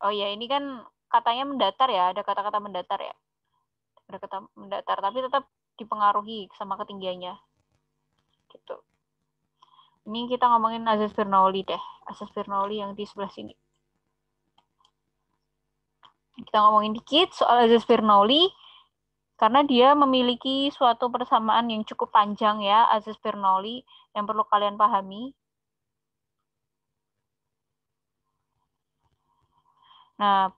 Oh ya, ini kan katanya mendatar ya, ada kata-kata mendatar ya. Ada kata mendatar, tapi tetap dipengaruhi sama ketinggiannya. Gitu. Ini kita ngomongin asas Bernoulli deh, asas Bernoulli yang di sebelah sini. Kita ngomongin dikit soal asas Bernoulli, karena dia memiliki suatu persamaan yang cukup panjang ya, asas Bernoulli, yang perlu kalian pahami. Nah,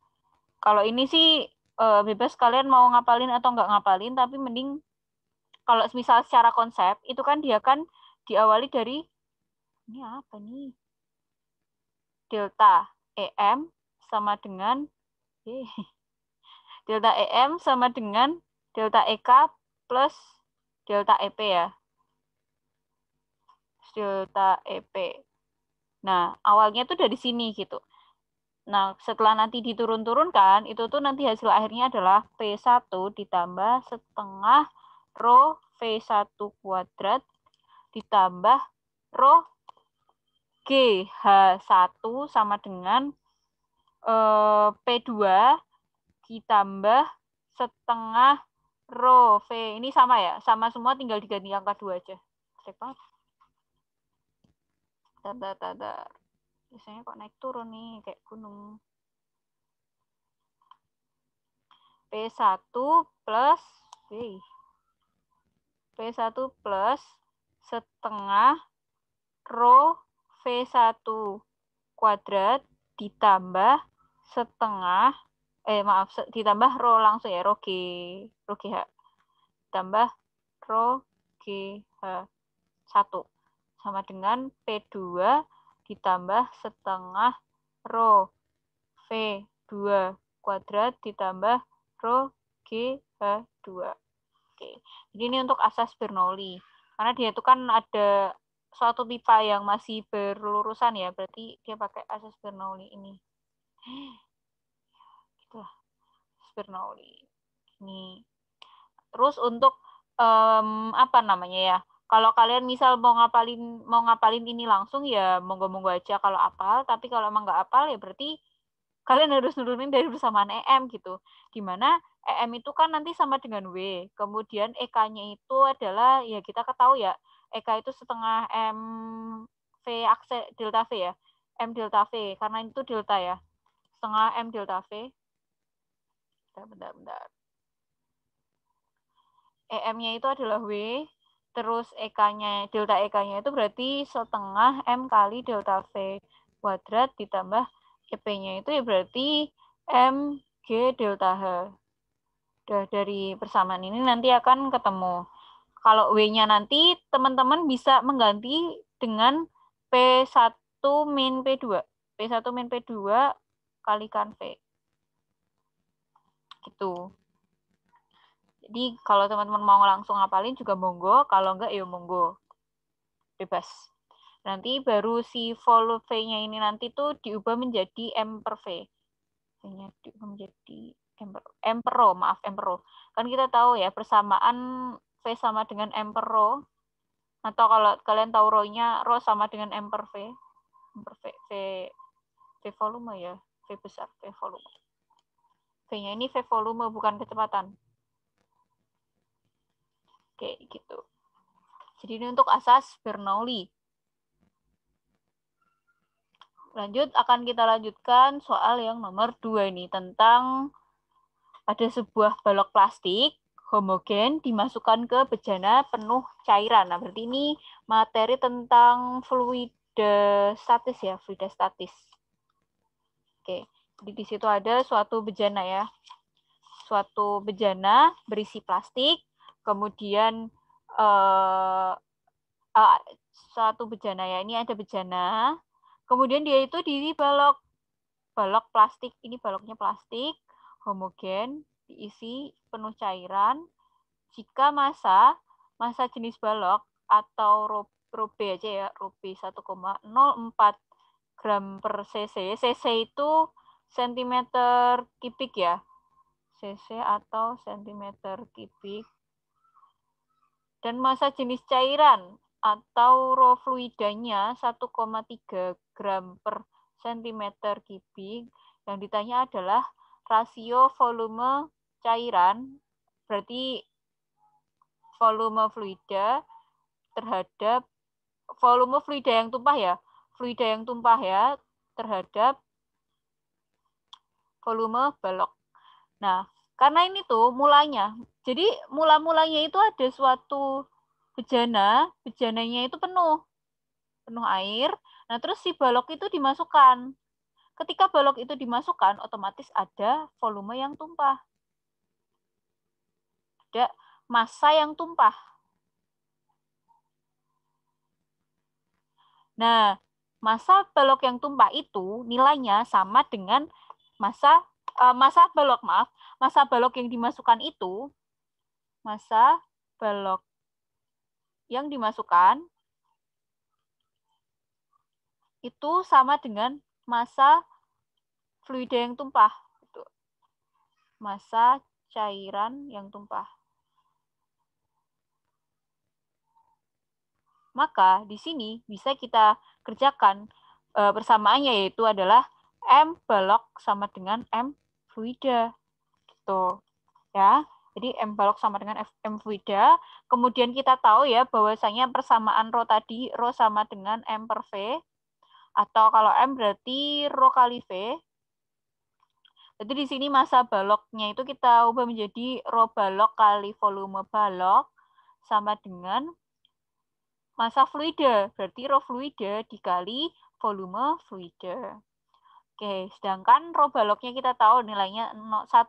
kalau ini sih bebas kalian mau ngapalin atau nggak ngapalin, tapi mending kalau misal secara konsep, itu kan dia kan diawali dari, ini apa nih? Delta EM sama dengan, delta EM sama dengan delta EK plus delta EP ya. Delta EP. Nah, awalnya tuh dari sini gitu. Nah, setelah nanti diturun-turunkan, itu tuh nanti hasil akhirnya adalah P1 ditambah setengah rho V1 kuadrat ditambah rho GH1 sama dengan P2 ditambah setengah rho V. Ini sama ya? Sama semua, tinggal diganti angka 2 aja. Cepat. Tadar. Biasanya kok naik turun nih, kayak gunung. P1 plus P1 plus setengah rho V1 kuadrat ditambah setengah ditambah rho langsung ya, rho GH ditambah rho GH1 sama dengan P2 ditambah setengah rho V2 kuadrat ditambah rho GH2. Oke. Jadi ini untuk asas Bernoulli. Karena dia itu kan ada suatu pipa yang masih berlurusan ya, berarti dia pakai asas Bernoulli ini. Itulah asas Bernoulli. Ini. Terus untuk apa namanya ya? Kalau kalian misal mau ngapalin ini langsung ya monggo-monggo aja kalau apal, tapi kalau emang nggak apal ya berarti kalian harus nurunin dari persamaan EM gitu. Dimana EM itu kan nanti sama dengan W. Kemudian EK-nya itu adalah, ya kita ketahui ya, EK itu setengah M V akse delta V ya. M delta V, karena itu delta ya. Setengah M delta V. Bentar. EM-nya itu adalah W, terus EK-nya, delta EK-nya itu berarti setengah M kali delta V kuadrat ditambah EP-nya itu ya berarti M G delta H. Udah dari persamaan ini nanti akan ketemu. Kalau W-nya nanti teman-teman bisa mengganti dengan P1 min P2. P1 min P2 kalikan V. Gitu. Jadi kalau teman-teman mau langsung ngapalin juga monggo, kalau enggak ya monggo. Bebas. Nanti baru si volume V-nya ini nanti tuh diubah menjadi M per V. V-nya diubah menjadi M per rho, maaf M per rho. Kan kita tahu ya persamaan V sama dengan M per rho. Atau kalau kalian tahu rho-nya, rho sama dengan M per V. M per V volume ya, V besar, V volume. V-nya ini V volume, bukan kecepatan. Oke, gitu. Jadi ini untuk asas Bernoulli. Lanjut, akan kita lanjutkan soal yang nomor 2 ini, tentang ada sebuah balok plastik homogen dimasukkan ke bejana penuh cairan. Nah, berarti ini materi tentang fluida statis ya, fluida statis. Oke, jadi di situ ada suatu bejana ya. Suatu bejana berisi plastik, kemudian suatu bejana ya, ini ada bejana, kemudian dia itu di balok plastik, ini baloknya plastik, homogen, diisi penuh cairan. Jika massa jenis balok atau ρB aja ya, ρB 1,04 gram per cc. Cc itu sentimeter kubik ya. cc atau sentimeter kubik. Dan massa jenis cairan atau rho fluidanya 1,3 gram per sentimeter kubik. Yang ditanya adalah rasio volume cairan, berarti volume fluida terhadap volume fluida yang tumpah ya, terhadap volume balok. Nah, karena ini tuh mulanya, jadi mula-mulanya itu ada suatu bejananya itu penuh air. Nah, terus si balok itu dimasukkan. Ketika balok itu dimasukkan, otomatis ada volume yang tumpah. Ada massa yang tumpah. Nah, massa balok yang tumpah itu nilainya sama dengan massa balok yang dimasukkan itu, massa balok yang dimasukkan itu sama dengan massa fluida yang tumpah. Massa cairan yang tumpah. Maka di sini bisa kita kerjakan persamaannya, yaitu adalah M balok sama dengan M fluida. Gitu. Ya. Jadi M balok sama dengan M fluida. Kemudian kita tahu ya bahwasanya persamaan rho tadi, rho sama dengan M per V. Atau kalau M berarti rho kali V. Jadi di sini massa baloknya itu kita ubah menjadi rho balok kali volume balok sama dengan massa fluida. Berarti rho fluida dikali volume fluida. Oke, sedangkan rho baloknya kita tahu nilainya 1,04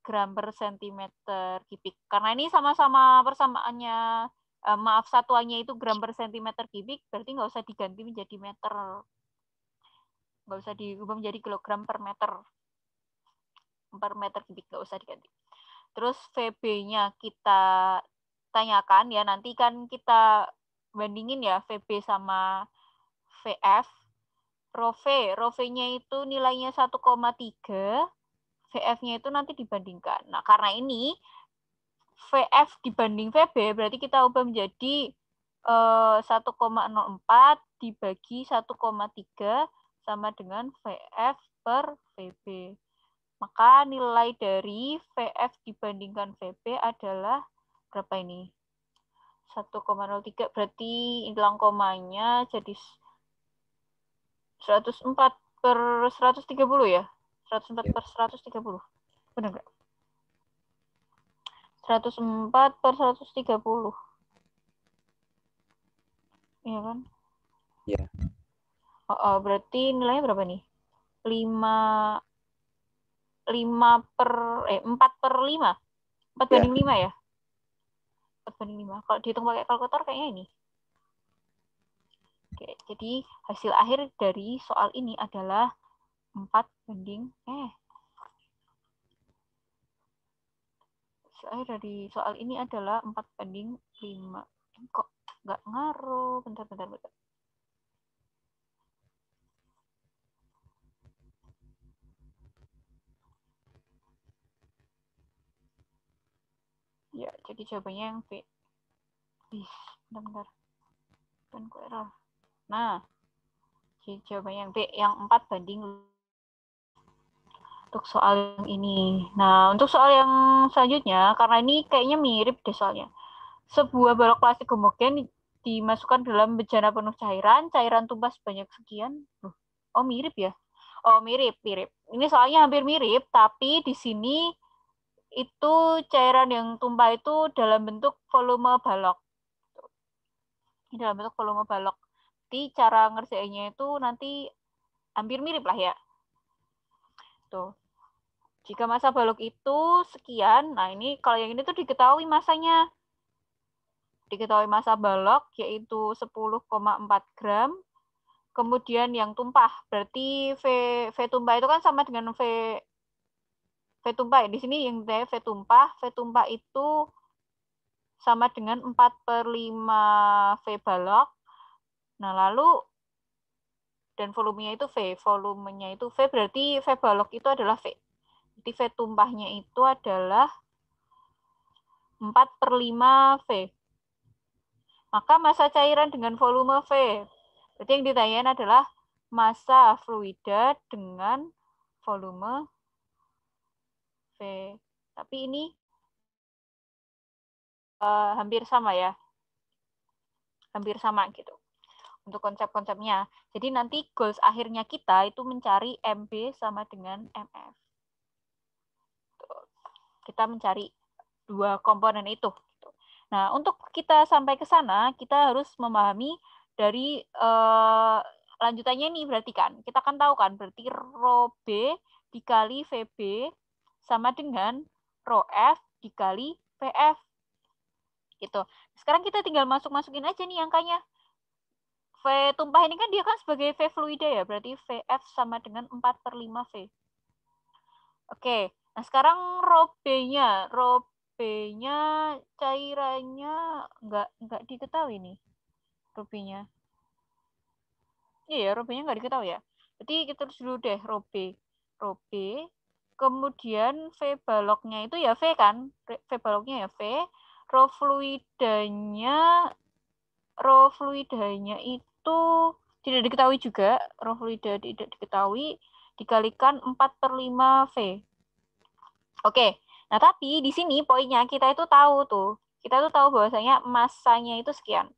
gram per sentimeter kubik. Karena ini sama-sama persamaannya, satuannya itu gram per sentimeter kubik, berarti nggak usah diganti menjadi meter. Nggak usah diubah menjadi kilogram per meter kubik, nggak usah diganti. Terus VB-nya kita tanyakan ya, nanti kan kita bandingin ya VB sama VF. Rho V-nya itu nilainya 1,3, VF-nya itu nanti dibandingkan. Nah, karena ini VF dibanding VB, berarti kita ubah menjadi 1,04 dibagi 1,3 sama dengan VF per VB. Maka nilai dari VF dibandingkan VB adalah berapa ini? 1,03, berarti hilang komanya jadi 104 per 130 ya? 104 per 130. Benar nggak? 104 per 130. Iya kan?
Iya.
Berarti nilainya berapa nih? 4 per 5. 4 banding 5 ya? 4 banding 5. Kalau dihitung pakai kalkulator kayaknya ini. Oke, jadi hasil akhir dari soal ini adalah 4 banding hasil akhir dari soal ini adalah 4 banding 5. Kok nggak ngaruh? Bentar. Ya, jadi jawabannya yang B. Bentar. Dan kok error. Nah, jadi jawabannya yang B, yang 4 banding. untuk soal yang ini. Nah, untuk soal yang selanjutnya, karena ini kayaknya mirip deh soalnya. Sebuah balok plastik homogen dimasukkan dalam bejana penuh cairan, cairan tumpah sebanyak sekian. Oh, mirip ya? Oh, mirip. Ini soalnya hampir mirip, tapi di sini itu cairan yang tumpah itu dalam bentuk volume balok. Ini dalam bentuk volume balok. Jadi cara ngerjainnya itu nanti hampir mirip lah ya. Tuh. Jika massa balok itu sekian, nah ini kalau yang ini tuh diketahui massanya. Diketahui massa balok yaitu 10,4 gram. Kemudian yang tumpah, berarti V tumpah itu kan sama dengan V tumpah. Di sini yang V tumpah itu sama dengan 4/5 V balok. Nah, lalu dan volumenya itu V. Volumenya itu V, berarti V balok itu adalah V. Jadi V tumpahnya itu adalah 4/5 V. Maka massa cairan dengan volume V. Berarti yang ditanyain adalah massa fluida dengan volume V. Tapi ini hampir sama ya. Hampir sama gitu. Untuk konsep-konsepnya. Jadi nanti goals akhirnya kita itu mencari MB sama dengan MF. Kita mencari dua komponen itu. Nah, untuk kita sampai ke sana, kita harus memahami dari lanjutannya ini berarti kan. Kita kan tahu kan, berarti rho B dikali VB sama dengan rho F dikali VF. Gitu. Sekarang kita tinggal masukin aja nih angkanya. V tumpah ini kan dia kan sebagai V fluida ya, berarti VF sama dengan 4/5 V. Oke, nah sekarang rho B-nya. Rho B-nya cairannya nggak diketahui nih. Rho B-nya. Iya, rho B-nya nggak diketahui ya. Berarti kita terus dulu deh rho B. Rho B. Kemudian V baloknya itu ya V kan. V baloknya ya V. Rho fluidanya itu tidak diketahui juga. Rho fluida tidak diketahui. Dikalikan 4/5 V. Oke, nah tapi di sini poinnya kita itu tahu tuh. Kita tuh tahu bahwasanya massanya itu sekian.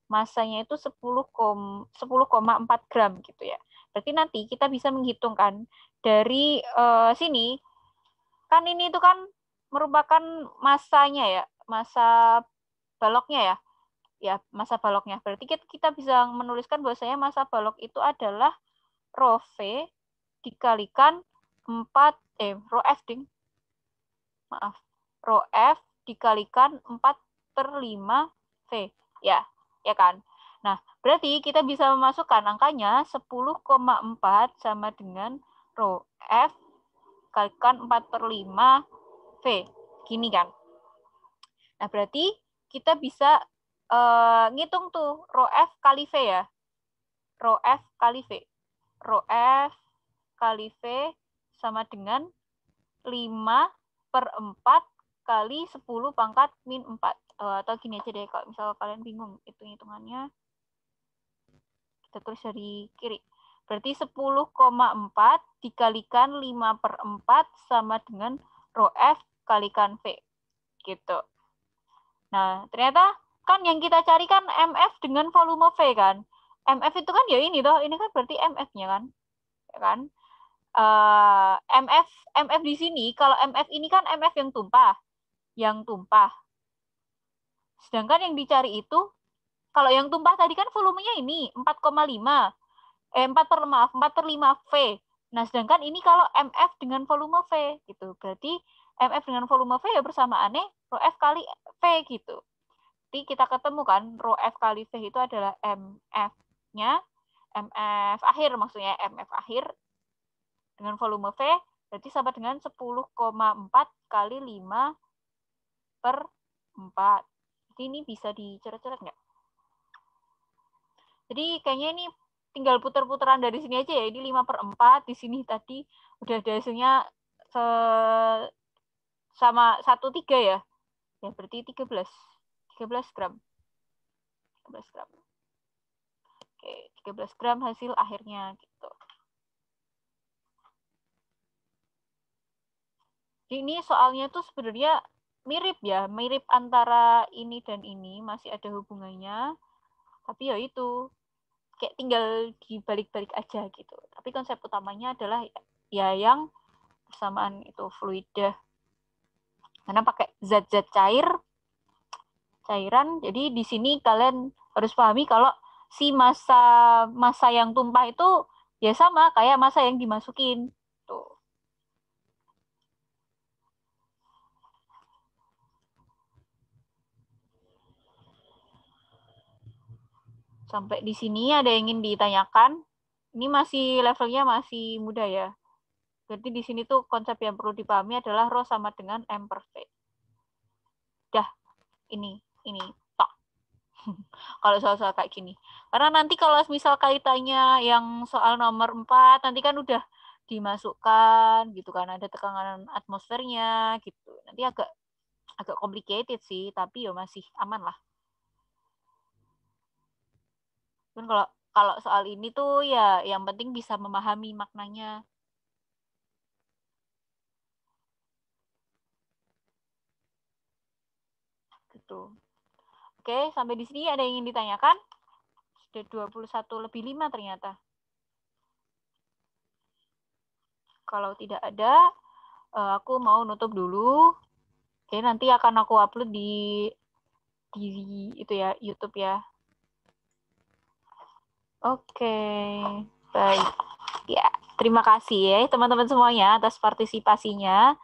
Massanya itu 10,4 gram gitu ya. Berarti nanti kita bisa menghitungkan dari sini, kan ini itu kan merupakan massanya ya, massa baloknya ya. Ya, massa baloknya. Berarti kita bisa menuliskan bahwasanya massa balok itu adalah rho V dikalikan 4, rho F ding. Maaf. Rho F dikalikan 4/5 V. Ya kan? Nah, berarti kita bisa memasukkan angkanya 10,4 sama dengan rho F kalikan 4/5 V. Gini kan? Nah, berarti kita bisa ngitung tuh rho F kali V ya. Rho F kali V. Rho F kali V sama dengan 5/4 kali 10 pangkat min 4. Atau gini aja deh, kalau misalnya kalian bingung hitung-hitungannya, kita tulis dari kiri. Berarti 10,4 dikalikan 5/4 sama dengan rho F kalikan V. Gitu. Nah, ternyata kan yang kita cari kan MF dengan volume V kan. MF itu kan ya ini toh, ini kan berarti MF-nya kan. Ya kan? MF di sini, kalau MF ini kan MF yang tumpah. Sedangkan yang dicari itu, kalau yang tumpah tadi kan volumenya ini 4,5. 4/5 V. Nah, sedangkan ini kalau MF dengan volume V gitu. Berarti MF dengan volume V ya bersamaannya rho F kali V gitu. Jadi kita ketemu kan rho F kali V itu adalah MF-nya, MF akhir maksudnya, MF akhir dengan volume V berarti sama dengan 10,4 kali 5/4. Jadi ini bisa dicoret-coret nggak? Jadi kayaknya ini tinggal putar-putaran dari sini aja ya. Ini 5/4. Di sini tadi udah ada hasilnya sama 1/3 ya. Ya berarti 13 gram. 13 gram. Oke, 13 gram hasil akhirnya gitu. Ini soalnya tuh sebenarnya mirip ya, mirip antara ini dan ini, masih ada hubungannya. Tapi ya itu, kayak tinggal dibalik-balik aja gitu. Tapi konsep utamanya adalah ya yang persamaan itu fluida. Karena pakai zat-zat cairan. Jadi di sini kalian harus pahami kalau si massa yang tumpah itu ya sama kayak massa yang dimasukin. Tuh. Sampai di sini ada yang ingin ditanyakan? Ini masih levelnya masih mudah ya. Jadi di sini tuh konsep yang perlu dipahami adalah rho sama dengan M per V. Dah, ini tok. Kalau soal-soal kayak gini. Karena nanti kalau misal kaitannya yang soal nomor 4, nanti kan udah dimasukkan gitu kan, ada tekanan atmosfernya gitu. Nanti agak complicated sih, tapi ya masih aman lah. Dan kalau soal ini tuh ya yang penting bisa memahami maknanya. Gitu. Oke, sampai di sini ada yang ingin ditanyakan? Sudah 21:05 ternyata. Kalau tidak ada, aku mau nutup dulu. Oke, nanti akan aku upload di itu ya, YouTube ya. Oke, baik. Ya, terima kasih ya teman-teman semuanya atas partisipasinya.